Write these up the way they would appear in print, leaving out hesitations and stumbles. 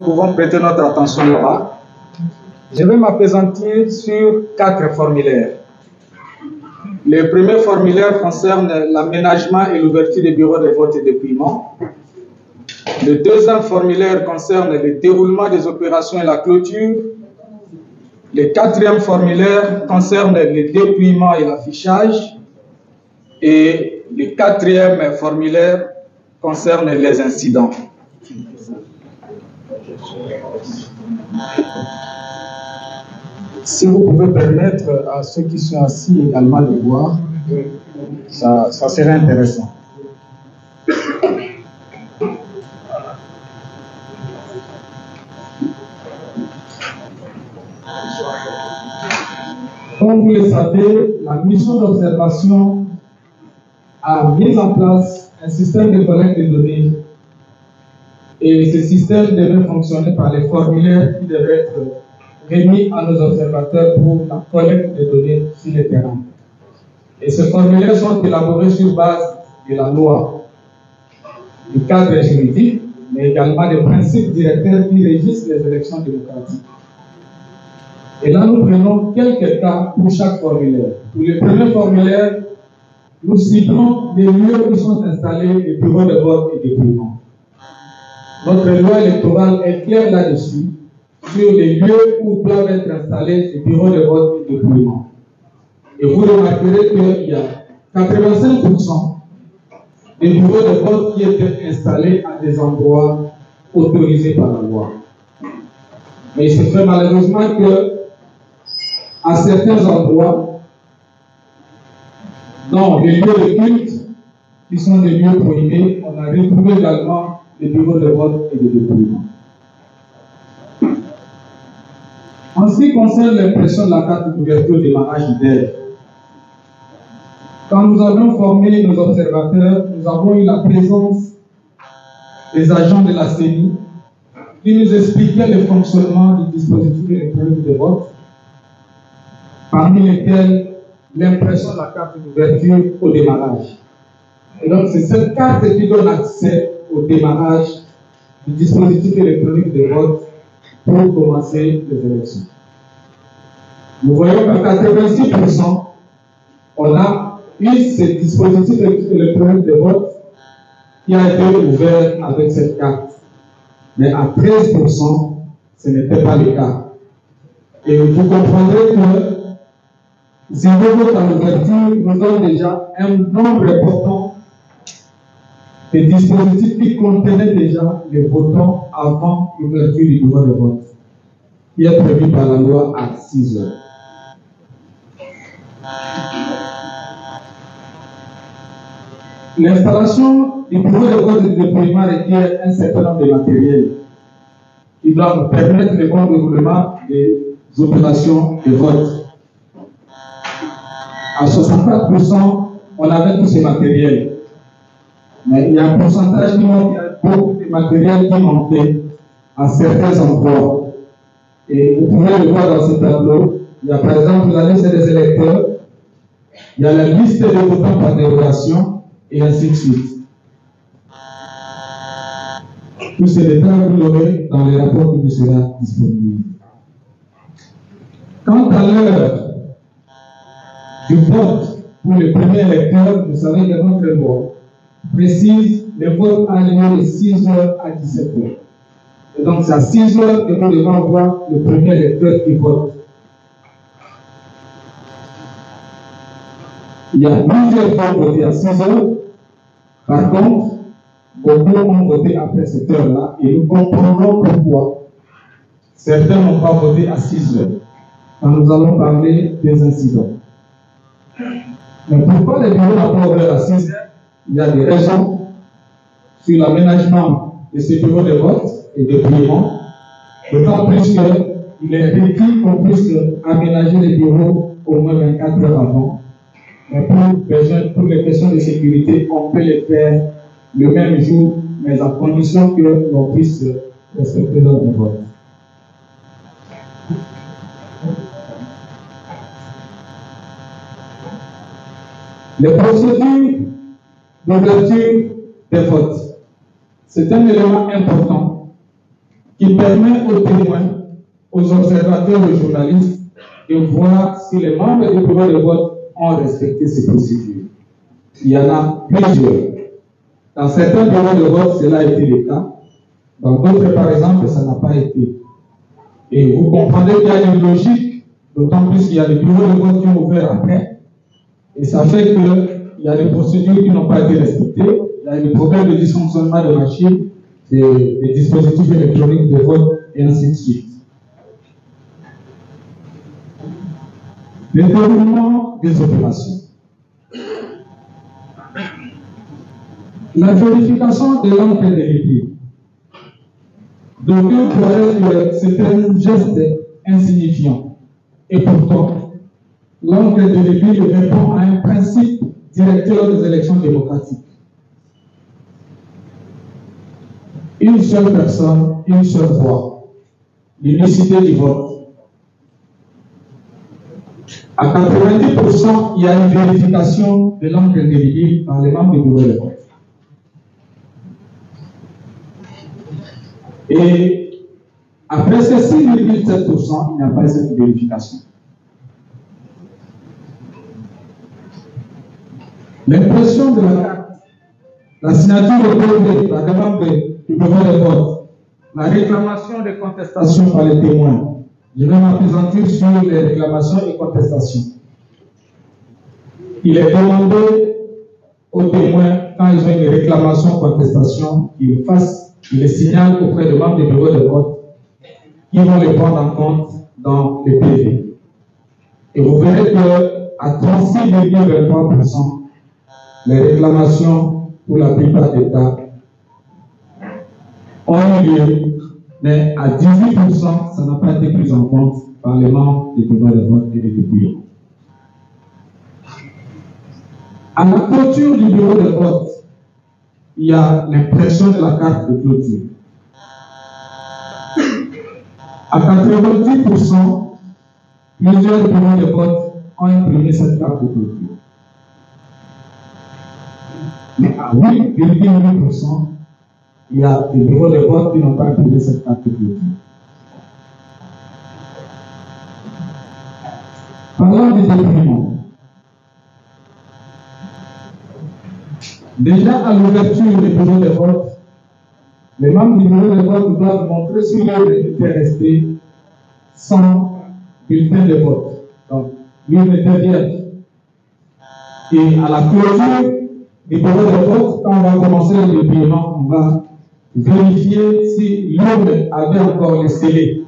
Nous pouvons prêter notre attention là-bas. Je vais m'appesantir sur 4 formulaires. Le premier formulaire concerne l'aménagement et l'ouverture des bureaux de vote et de paiement. Le deuxième formulaire concerne le déroulement des opérations et la clôture. Le quatrième formulaire concerne le dépouillement et l'affichage. Et le quatrième formulaire concerne les incidents. Si vous pouvez permettre à ceux qui sont assis également de voir, ça serait intéressant. Comme vous le savez, la mission d'observation a mis en place un système de collecte de données et ce système devait fonctionner par les formulaires qui devaient être remis à nos observateurs pour la collecte de données sur le terrain. Et ces formulaires sont élaborés sur base de la loi, du cadre juridique, mais également des principes directeurs qui régissent les élections démocratiques. Et là, nous prenons quelques cas pour chaque formulaire. Pour le premier formulaire, nous citons les lieux où sont installés les bureaux de vote et de paiement. Notre loi électorale est claire là-dessus, sur les lieux où doivent être installés les bureaux de vote et de paiement. Et vous remarquerez qu'il y a 85% des bureaux de vote qui étaient installés à des endroits autorisés par la loi. Mais il se fait malheureusement que à certains endroits, dans les lieux de culte, qui sont des lieux prohibés, on a retrouvé également les bureaux de vote et de dépouillement. En ce qui concerne l'impression de la carte d'ouverture au démarrage d'aide, quand nous avons formé nos observateurs, nous avons eu la présence des agents de la CENI qui nous expliquaient le fonctionnement du dispositif électronique de vote, parmi lesquels l'impression de la carte d'ouverture au démarrage. Et donc, c'est cette carte qui donne accès au démarrage du dispositif électronique de vote pour commencer les élections. Nous voyons qu'à 86%, on a eu ce dispositif électronique de vote qui a été ouvert avec cette carte. Mais à 13%, ce n'était pas le cas. Et vous comprendrez que zéro vote à l'ouverture nous donne déjà un nombre important de dispositifs qui contenaient déjà les votants avant l'ouverture du bureau de vote, qui est prévu par la loi à 6 heures. L'installation du bureau de vote et de dépouillement requiert un certain nombre de matériels qui doivent permettre le bon déroulement des opérations de vote. À 64%, on avait tous ces matériels. Mais il y a un pourcentage qui manque, il y a beaucoup de matériel qui manquait à certains endroits. Et vous pouvez le voir dans ce tableau. Il y a par exemple la liste des électeurs, il y a la liste des votants par dérogation, et ainsi de suite. Tous ces détails, vous l'aurez dans les rapports qui vous seront disponibles. Quant à l'heure du vote pour le premier électeur, vous savez que notre loi précise le vote a lieu de 6h à 17h. Et donc, c'est à 6h que nous devons voir le premier électeur qui vote. Il y a plusieurs fois voté à 6h. Par contre, beaucoup ont voté après cette heure-là et nous comprenons pourquoi certains n'ont pas voté à 6h. Quand nous allons parler des incidents. Mais pourquoi les bureaux n'ont pas ouvert à 6h? Il y a des raisons sur l'aménagement de ces bureaux de vote et de paiement, d'autant plus qu'il est requis qu'on puisse aménager les bureaux au moins 24 heures avant. Mais pour les questions de sécurité, on peut les faire le même jour, mais à condition que l'on puisse respecter l'heure de vote. Les procédures d'ouverture des votes, c'est un élément important qui permet aux témoins, aux observateurs, aux journalistes de voir si les membres du bureau de vote ont respecté ces procédures. Il y en a plusieurs. Dans certains bureaux de vote, cela a été le cas. Dans d'autres, par exemple, ça n'a pas été. Et vous comprenez qu'il y a une logique, d'autant plus qu'il y a des bureaux de vote qui ont ouvert après. Et ça fait qu'il y a des procédures qui n'ont pas été respectées. Il y a des problèmes de dysfonctionnement de machines, des dispositifs électroniques de vote, et ainsi de suite. Le déroulement des opérations. La vérification de l'encre d'éligible. D'aucuns croyaient que c'était un geste insignifiant. Et pourtant, l'encre d'éligible répond à un principe directeur des élections démocratiques. Une seule personne, une seule voix. L'unicité du vote. À 90%, il y a une vérification de l'encre d'éligible par les membres du bureau de vote. Et après ces 6,7%, il n'y a pas cette vérification. L'impression de la carte, la signature de la demande du bureau de vote, la réclamation des contestations par les témoins. Je vais m'appesantir sur les réclamations et contestations. Il est demandé aux témoins, quand ils ont une réclamation ou contestation, qu'ils fassent, qu'ils les signalent auprès des membres du bureau de vote, qui vont les prendre en compte dans le PV. Et vous verrez qu'à 36,23%, les réclamations pour la plupart des cas ont eu lieu, mais à 18%, ça n'a pas été pris en compte par les membres du bureau de vote et des députés. À la clôture du bureau de vote, il y a l'impression de la carte de clôture. À 90%, plusieurs bureaux de vote ont imprimé cette carte de clôture. Mais à 8,8%, il y a des bureaux de vote qui n'ont pas imprimé cette carte de clôture. Parlant du dépouillement. Déjà à l'ouverture du bureau de vote, les membres du bureau de vote doivent montrer sur leur était resté sans bulletin de vote. Donc, l'urne était vierge. Et à la clôture du bureau de vote, quand on va commencer le dépouillement, on va vérifier si l'urne avait encore les scellés.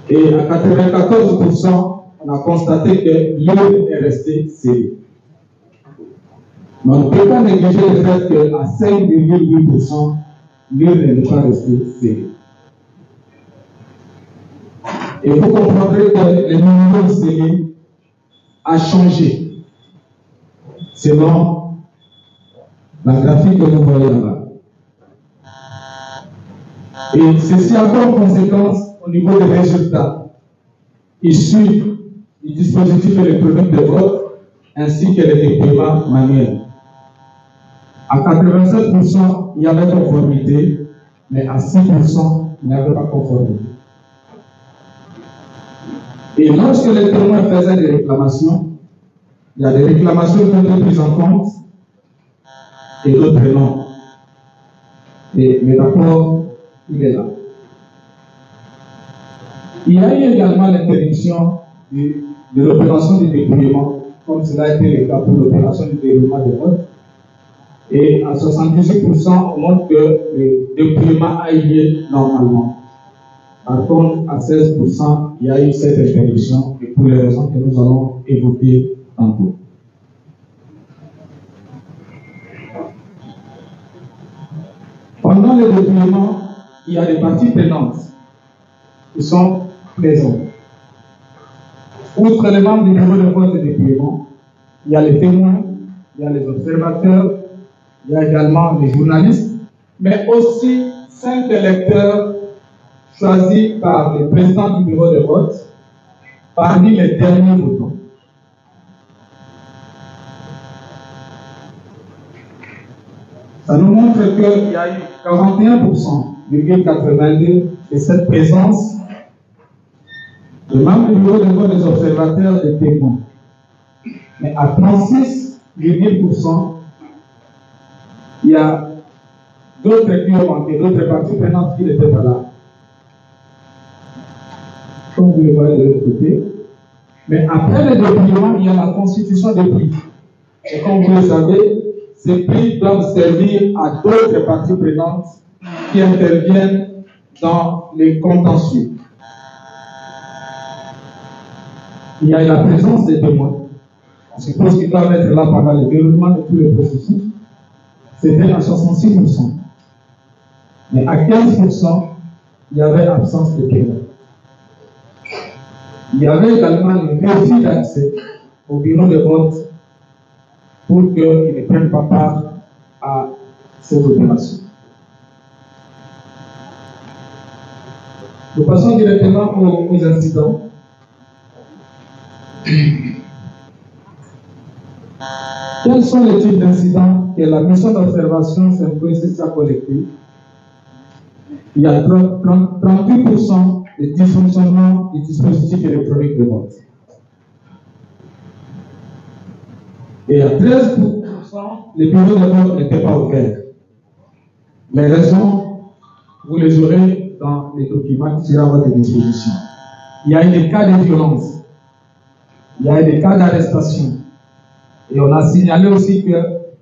Et à 94%, on a constaté que l'urne est restée scellée. Mais on ne peut pas négliger le fait qu'à 5,8%, l'urne n'est pas restée scellée. Et vous comprendrez que le numéro scellé a changé selon la graphique que vous voyez là-bas. Et ceci a comme conséquence au niveau des résultats issus du dispositif électronique de vote ainsi que les dépouillements manuels. À 87%, il y avait conformité, mais à 6%, il n'y avait pas conformité. Et lorsque les témoins faisaient des réclamations, il y a des réclamations qui ont été prises en compte et d'autres non. Et le rapport, il est là. Il y a eu également l'interdiction de l'opération du dépouillement, comme cela a été le cas pour l'opération du déroulement de vote. Et à 78%, on montre que le dépouillement a eu lieu normalement. Par contre, à 16%, il y a eu cette interdiction, et pour les raisons que nous allons évoquer tantôt. Pendant le dépouillement, il y a des parties prenantes qui sont présentes. Outre les membres du bureau de vote et de dépouillement, il y a les témoins, il y a les observateurs, il y a également les journalistes, mais aussi 5 électeurs choisis par le président du bureau de vote parmi les derniers votants. Ça nous montre qu'il y a eu 41,82% de cette présence de membres du bureau de vote des observateurs et témoins. Mais à 36,1%, il y a d'autres qui ont manqué, d'autres parties prenantes qui n'étaient pas là. Comme vous le voyez de l'autre côté. Mais après le dépouillement, il y a la constitution des prix. Et comme vous le savez, ces prix doivent servir à d'autres parties prenantes qui interviennent dans les contentieux. Il y a la présence des témoins. On suppose qu'ils doivent être là pendant le déroulement de tout le processus. C'était à 66%. Mais à 15%, il y avait absence de témoins. Il y avait également le refus d'accès au bureau de vote pour qu'ils ne prennent pas part à ces opérations. Nous passons directement aux incidents. Quels sont les types d'incidents que la mission d'observation Symprocess a collectés? Il y a 38% de dysfonctionnement du dispositif électronique de vote. Et à 13%, les bureaux de vote n'étaient pas ouverts. Les raisons, vous les aurez dans les documents qui seront à votre disposition. Il y a eu des cas de violence. Il y a eu des cas d'arrestation. Et on a signalé aussi que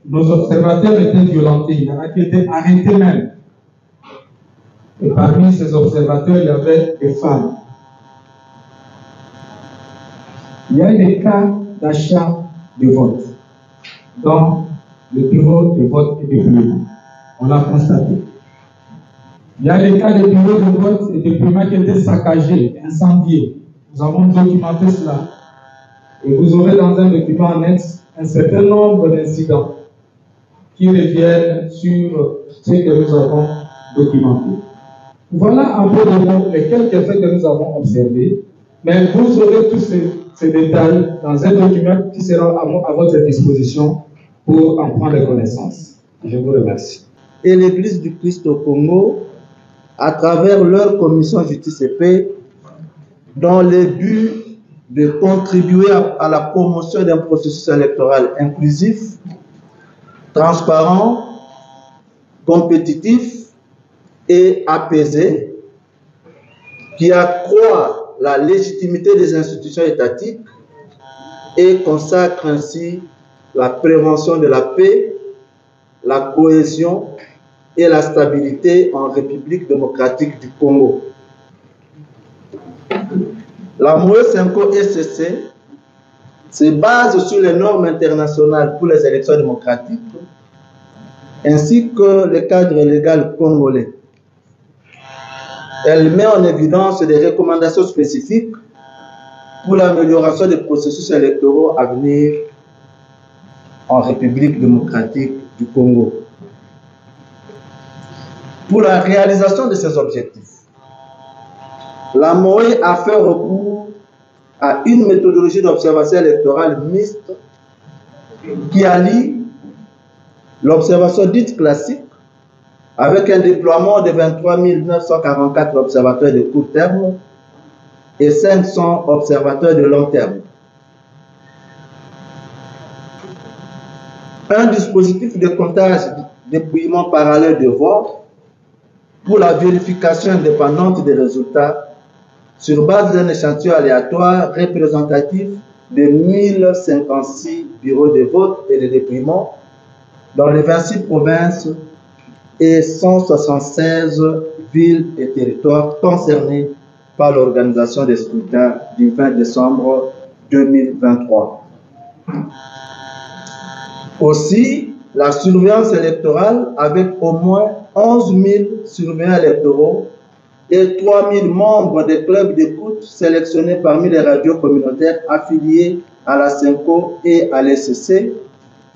nos observateurs étaient violentés. Il y en a qui étaient arrêtés même. Et parmi ces observateurs, il y avait des femmes. Il y a eu des cas d'achat de vote dans le bureau de vote et de dépouillement. On l'a constaté. Il y a des cas de bureaux de vote et de dépouillement qui étaient saccagés, incendiés. Nous avons documenté cela. Et vous aurez dans un document annexe un certain nombre d'incidents qui reviennent sur ce que nous avons documenté. Voilà un peu les quelques faits que nous avons observés, mais vous aurez tous ces détails dans un document qui sera à votre disposition pour en prendre connaissance. Je vous remercie. Et l'Église du Christ au Congo, à travers leur commission justice et paix, dans le but de contribuer à la promotion d'un processus électoral inclusif, transparent, compétitif et apaisé, qui accroît la légitimité des institutions étatiques et consacre ainsi la prévention de la paix, la cohésion et la stabilité en République démocratique du Congo. La MOE-SYNCO SCC se base sur les normes internationales pour les élections démocratiques ainsi que le cadre légal congolais. Elle met en évidence des recommandations spécifiques pour l'amélioration des processus électoraux à venir en République démocratique du Congo. Pour la réalisation de ces objectifs, la MOE a fait recours à une méthodologie d'observation électorale mixte qui allie l'observation dite classique avec un déploiement de 23 944 observateurs de court terme et 500 observateurs de long terme. Un dispositif de comptage dépouillement parallèle de vote pour la vérification indépendante des résultats sur base d'un échantillon aléatoire représentatif de 1056 bureaux de vote et de dépouillement dans les 26 provinces et 176 villes et territoires concernés par l'organisation des scrutins du 20 décembre 2023. Aussi, la surveillance électorale avec au moins 11 000 surveillants électoraux et 3 000 membres des clubs d'écoute sélectionnés parmi les radios communautaires affiliées à la SYNCO et à l'SCC,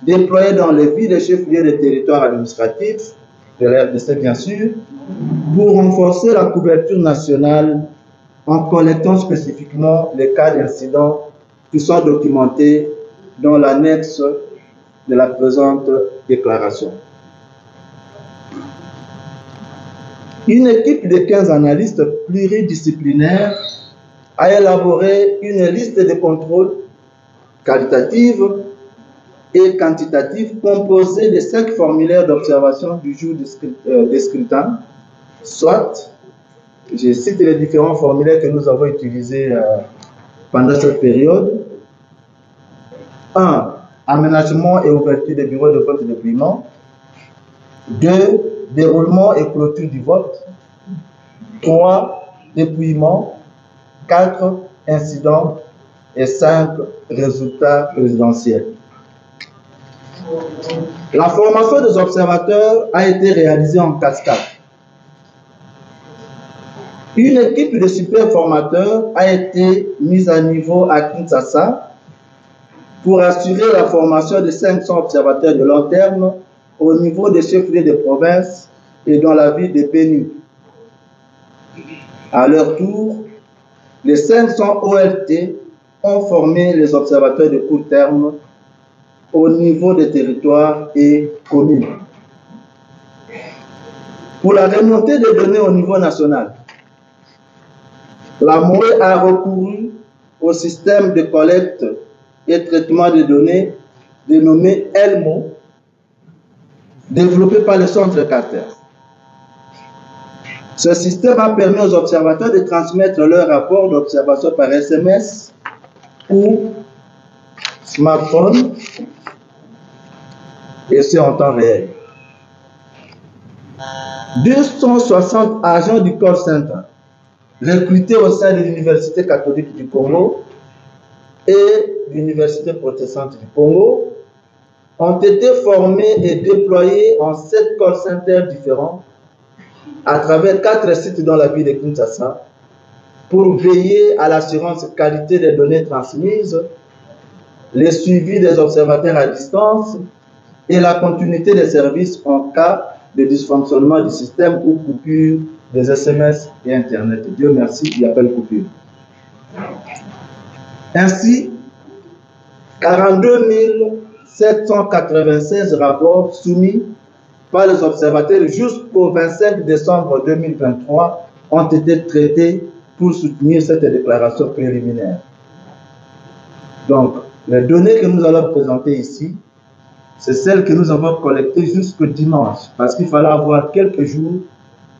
déployés dans les villes et chefs-lieux des territoires administratifs, de la RDC bien sûr, pour renforcer la couverture nationale en collectant spécifiquement les cas d'incidents qui sont documentés dans l'annexe de la présente déclaration. Une équipe de 15 analystes pluridisciplinaires a élaboré une liste de contrôles qualitatifs et quantitatifs composée de 5 formulaires d'observation du jour des scrutins, soit, je cite les différents formulaires que nous avons utilisés pendant cette période. 1. Aménagement et ouverture des bureaux de vote et de dépouillement. 2. Déroulement et clôture du vote. 3. Dépouillement. 4. Incidents. Et 5. Résultats présidentiels. La formation des observateurs a été réalisée en cascade. Une équipe de super formateurs a été mise à niveau à Kinshasa pour assurer la formation de 500 observateurs de long terme au niveau des chefs-lieux de province et dans la ville de Béni. À leur tour, les 500 ORT ont formé les observateurs de court terme au niveau des territoires et communes. Pour la remontée des données au niveau national, la MOE a recouru au système de collecte et traitement des données dénommé ELMO, développé par le Centre Carter. Ce système a permis aux observateurs de transmettre leurs rapports d'observation par SMS ou smartphone, et c'est en temps réel. 260 agents du call center recrutés au sein de l'Université catholique du Congo et l'Université protestante du Congo ont été formés et déployés en 7 call centers différents à travers 4 sites dans la ville de Kinshasa pour veiller à l'assurance qualité des données transmises, le suivi des observateurs à distance et la continuité des services en cas de dysfonctionnement du système ou coupure des SMS et Internet. Dieu merci, il n'y a pas de coupure. Ainsi, 42 796 rapports soumis par les observateurs jusqu'au 25 décembre 2023 ont été traités pour soutenir cette déclaration préliminaire. Donc, les données que nous allons présenter ici, c'est celles que nous avons collectées jusqu'au dimanche, parce qu'il fallait avoir quelques jours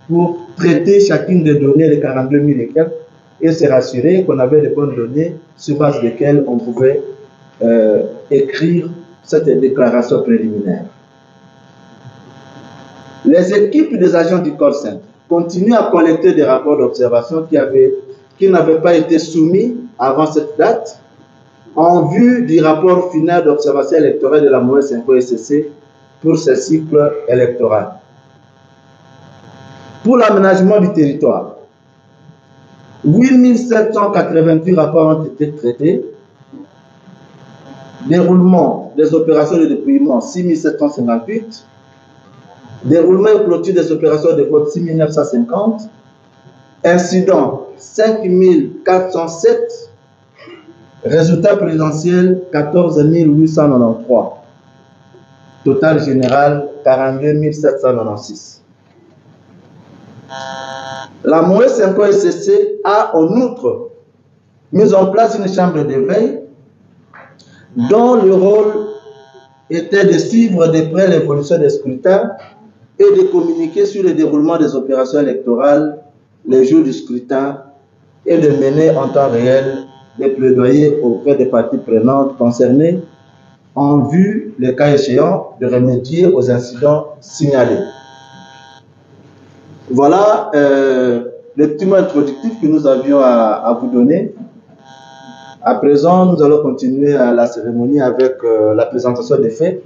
pour traiter chacune des données, les 42 000 et quelques, et se rassurer qu'on avait les bonnes données sur base desquelles on pouvait écrire cette déclaration préliminaire. Les équipes des agents du call center continuent à collecter des rapports d'observation qui n'avaient pas été soumis avant cette date, en vue du rapport final d'observation électorale de la MOE 5 SCC pour ce cycle électoral. Pour l'aménagement du territoire, 8 788 rapports ont été traités. Déroulement des opérations de dépouillement, 6 758. Déroulement et clôture des opérations de vote, 6 950. Incidents, 5 407. Résultat présidentiel, 14 893. Total général, 42 796. La MOE 5 SCC a en outre mis en place une chambre de veille dont le rôle était de suivre de près l'évolution des scrutins et de communiquer sur le déroulement des opérations électorales les jours du scrutin et de mener en temps réel des plaidoyers auprès des parties prenantes concernées en vue, le cas échéant, de remédier aux incidents signalés. Voilà le petit mot introductif que nous avions à vous donner. À présent, nous allons continuer la cérémonie avec la présentation des faits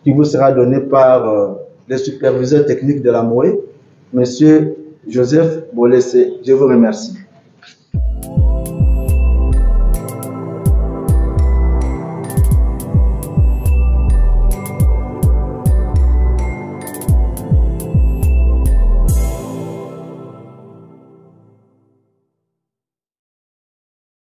qui vous sera donnée par le superviseur technique de la MOE, M. Joseph Bolessé. Je vous remercie.